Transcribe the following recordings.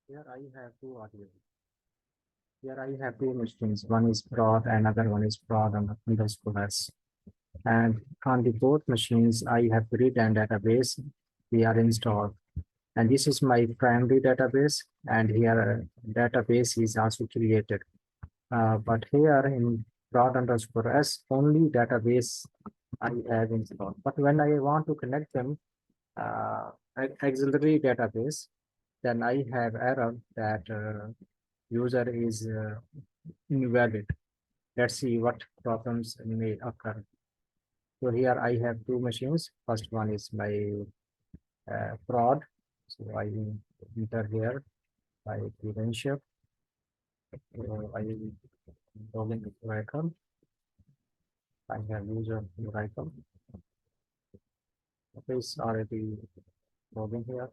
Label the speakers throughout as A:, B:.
A: Here I have two audio. Here I have two machines. One is prod, another one is prod on the underscore S. And on the both machines, I have read and database we are installed. And this is my primary database. And here database is also created. But here in prod underscore S, only database I have installed. But when I want to connect them, auxiliary database, then I have error that user is invalid. Let's see what problems may occur. So here I have two machines. First one is my prod. So I enter here my credential. So I log in with Oracle. I have user Oracle. Okay, it's already logging here.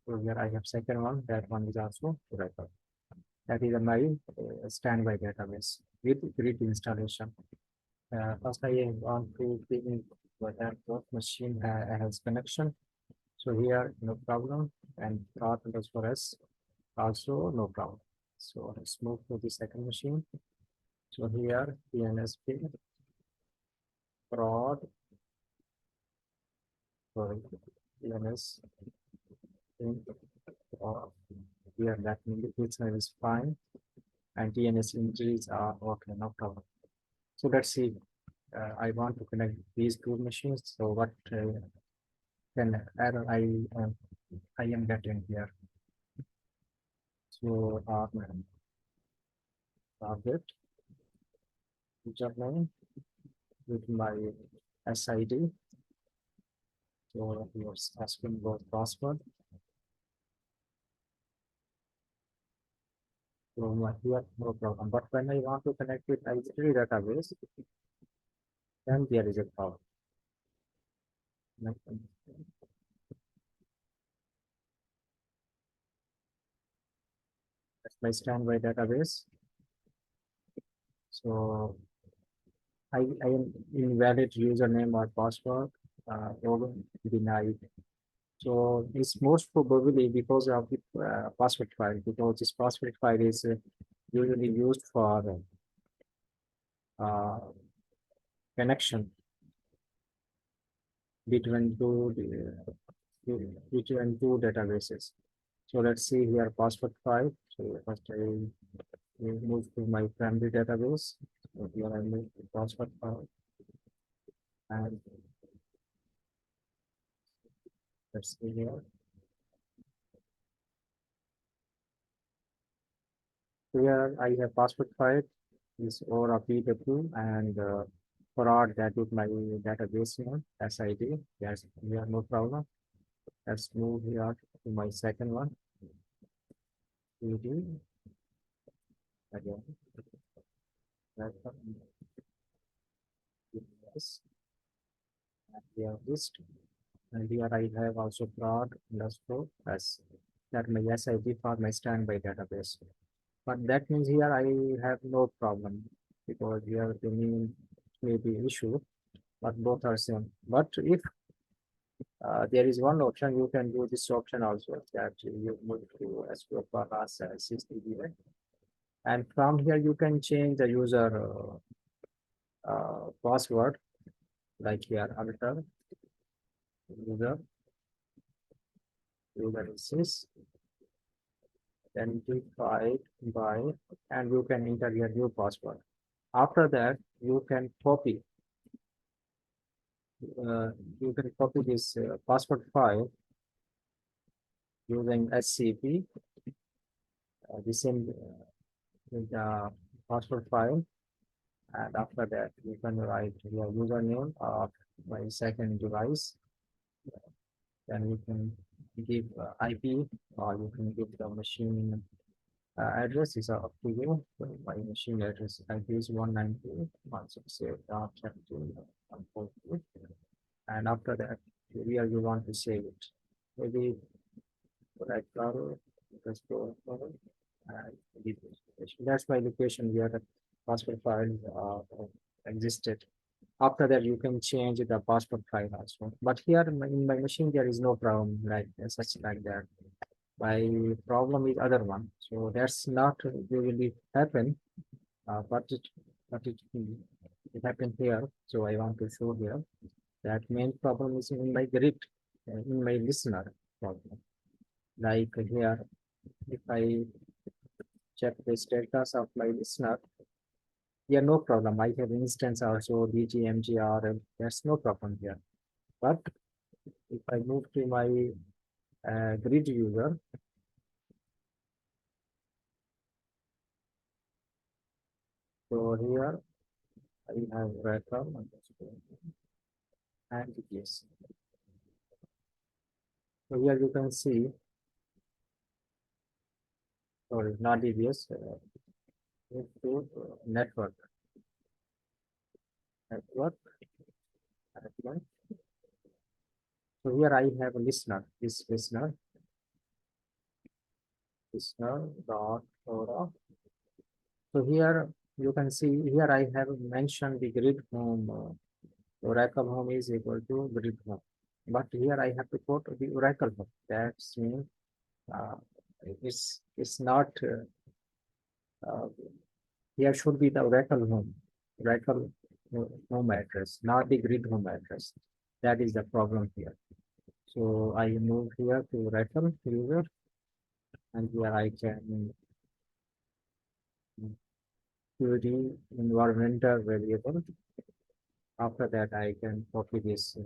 A: So here I have second one. That one is also Oracle. That is my standby database with grid installation. First, I want to think whether both machine has connection. So here, no problem, and prod underscore S also no problem. So let's move to the second machine. So here, DNSP prod, sorry, DNS prod. Here, that indicates is fine, and DNS entries are okay, no problem. So let's see. I want to connect these two machines. So what can error I am getting here? So target username with my SID. So you're asking about password. So here no problem. But when I want to connect with ISP database, then there is a problem. That's my standby database. So I am invalid username or password login denied. So it's most probably because of the password file, because this password file is usually used for uh, connection between between two databases. So let's see here password file. So first I will move to my primary database. So here I move to password file, and let's see here. Here I have password file is ORA-01017 and for that is my database name SID. Yes, here no problem. Let's move here to my second one. PD again. Yes. And here list. And here I have also prod underscore as that my SID for my standby database. But that means here I have no problem because here the name may be issue, but both are same. But if there is one option, you can do this option also that you move to SQL for us 6 right? And from here you can change the user password like here alter user is identified by, and you can enter your new password. After that, uh, you can copy this password file using SCP, the same with the password file, and after that you can write your username of my second device. Then you can give IP or you can give the machine address is up to you. So my machine address IP is 192.168.142. And after that, where you want to save it. Maybe right browser, just go and delete it. That's my location where the password file existed. After that, you can change the password file also. But here in my machine, there is no problem like such like that. My problem is other one. So that's not really happen, but it happened here. So I want to show here that main problem is in my grid, in my listener problem. Like here, if I check the status of my listener, yeah, no problem. I have instance also DGMGR. There's no problem here. But if I move to my grid user, so here I have record and yes. So here you can see, sorry, not DBS, into network, network. So here I have a listener, this listener dot Aura. So here you can see here I have mentioned the grid home. Oracle home is equal to grid home. But here I have to put the Oracle home. That's mean uh, it's not uh, here should be the Oracle home, Oracle home address, not the grid home address. That is the problem here. So I move here to Oracle user, and here I can query environmental variable. After that, I can copy this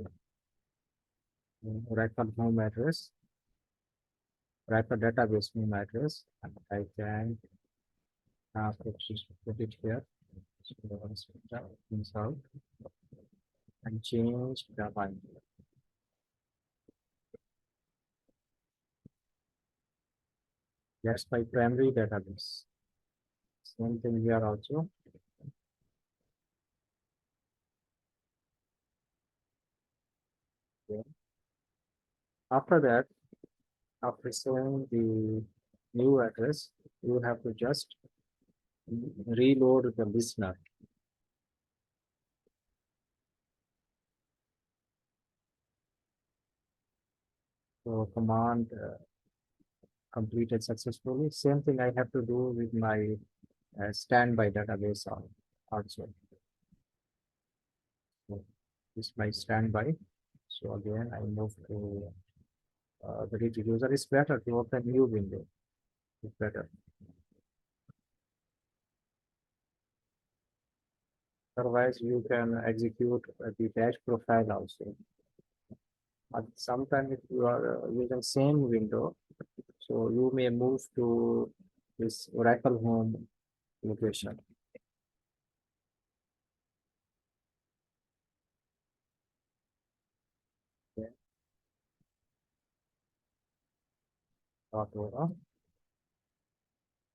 A: Oracle home address, Oracle database home address, and I can put it here. So insert and change the line. That's my primary database. Same thing here also. Okay. After that, after showing the new address, you have to just reload the listener. So command completed successfully. Same thing I have to do with my standby database also. So this is my standby. So again, I move to the grid user. It's better to open new window. It's better. Otherwise, you can execute the dash profile also. But sometimes if you are using same window, so you may move to this Oracle home location. Okay. Aura.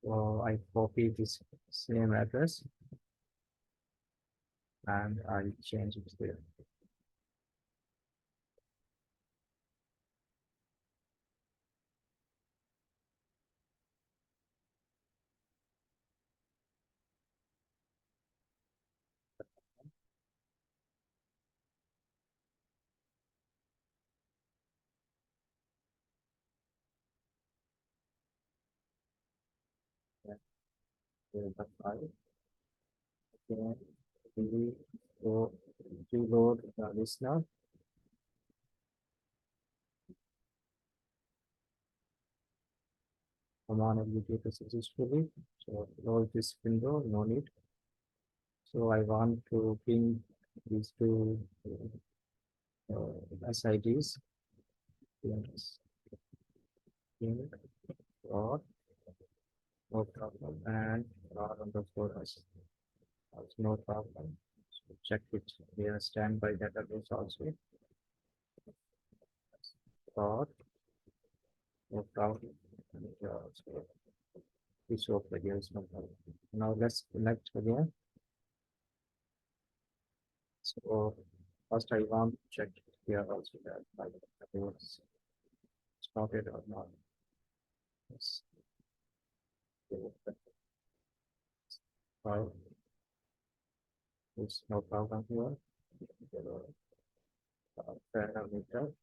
A: So I copy this same address and I change it there. Yeah, there the file. Then we go reload the listener. Command executed successfully. So close this window, no need. So I want to ping these two SIDs. Yes, ping or no problem and R underscore S. Also no problem. So check it. We are standby database also. Or no problem. And, so this open again is no problem. Now let's connect again. So first I want to check here also that my was started or not. Yes. Well, it's no problem here. Parameter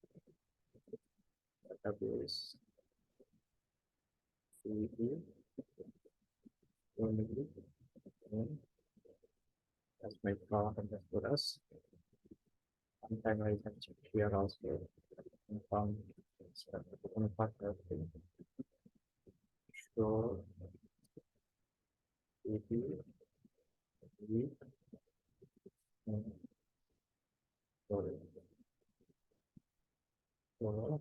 A: database That's my plot understood us. Sometime I can check here also. Confirm everything. So AP, V, sorry. So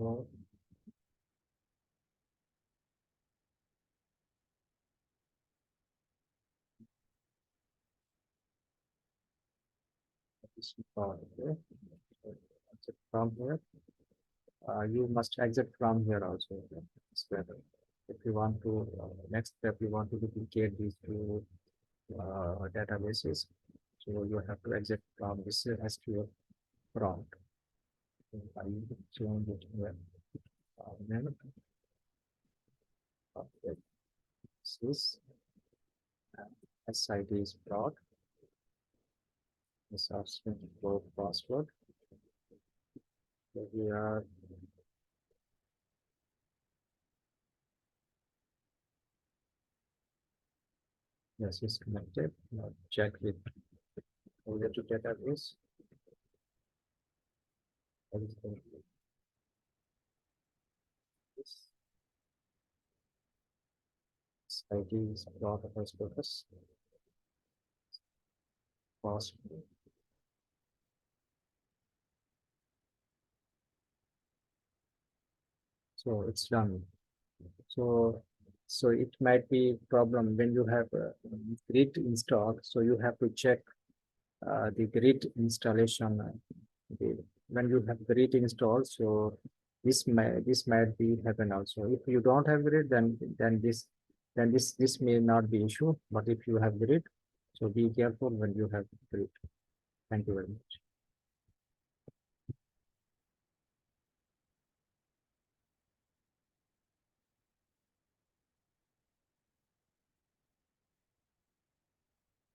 A: so this is okay. So exit from here. You must exit from here also. It's better. If you want to, next step, you want to duplicate these two databases. So you have to exit from this SQL prompt. So I will change it here. Then, okay, this is SID is prod. This is for password. So we are yes, it's connected. Now check with over to database. What is the this ID is prod purpose password. So it's done. So so it might be problem when you have grid installed. So you have to check the grid installation. When you have grid installed, so this might be happen also. If you don't have grid, then this may not be issue. But if you have grid, so be careful when you have grid. Thank you very much.